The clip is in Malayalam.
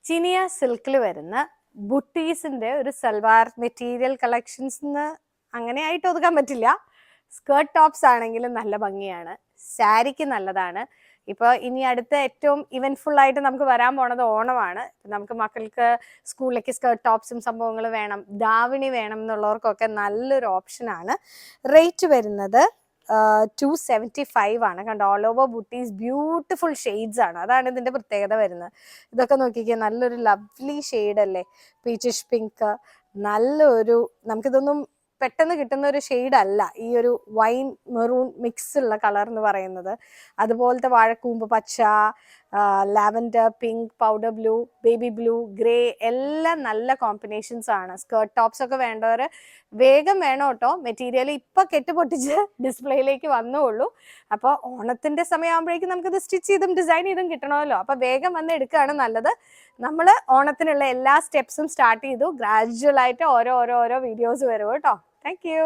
ചിനിയ സിൽക്കിൽ വരുന്ന ബുട്ടീസിന്റെ ഒരു സൽവാർ മെറ്റീരിയൽ കളക്ഷൻസ് അങ്ങനെ ആയിട്ട് ഒതുക്കാൻ പറ്റില്ല. സ്കേർട്ട് ടോപ്സ് ആണെങ്കിലും നല്ല ഭംഗിയാണ്, സാരിക്ക് നല്ലതാണ്. ഇപ്പോൾ ഇനി അടുത്ത ഏറ്റവും ഇവന്റ്ഫുൾ ആയിട്ട് നമുക്ക് വരാൻ പോണത് ഓണമാണ്. നമുക്ക് മക്കൾക്ക് സ്കൂളിലേക്ക് സ്കേർട്ട് ടോപ്സും സംഭവങ്ങൾ വേണം, ദാവണി വേണം എന്നുള്ളവർക്കൊക്കെ നല്ലൊരു ഓപ്ഷനാണ്. റേറ്റ് വരുന്നത് 275 ആണ്. കണ്ടോ, all over butis beautiful shades ആണ്. അതാണ് ഇതിന്റെ പ്രത്യേകത വരുന്നത്. ഇതൊക്കെ നോക്കിക്കേ, നല്ലൊരു ലവ്ലി ഷെയ്ഡ് അല്ലേ, പീച്ചിഷ് പിങ്ക്. നല്ലൊരു, നമുക്കിതൊന്നും പെട്ടെന്ന് കിട്ടുന്ന ഒരു ഷെയ്ഡ് അല്ല ഈ ഒരു വൈൻ മെറൂൺ മിക്സ് ഉള്ള കളർ എന്ന് പറയുന്നത്. അതുപോലത്തെ വാഴക്കൂമ്പ് പച്ച, lavender, pink, powder blue, baby blue, grey എല്ലാം നല്ല കോമ്പിനേഷൻസ് ആണ്. സ്കേർട്ട് ടോപ്സ് ഒക്കെ വേണ്ടവർ വേഗം വേണം കേട്ടോ. മെറ്റീരിയൽ ഇപ്പൊ കെട്ടുപൊട്ടിച്ച് ഡിസ്പ്ലേയിലേക്ക് വന്നുള്ളൂ. അപ്പോൾ ഓണത്തിന്റെ സമയമാകുമ്പോഴേക്കും നമുക്കിത് സ്റ്റിച്ച് ചെയ്തും ഡിസൈൻ ചെയ്തും കിട്ടണമല്ലോ. അപ്പൊ വേഗം വന്ന് എടുക്കുകയാണ് നല്ലത്. നമ്മൾ ഓണത്തിനുള്ള എല്ലാ സ്റ്റെപ്സും സ്റ്റാർട്ട് ചെയ്തു. ഗ്രാജുവൽ ആയിട്ട് ഓരോ വീഡിയോസ് വരും കേട്ടോ. Thank you.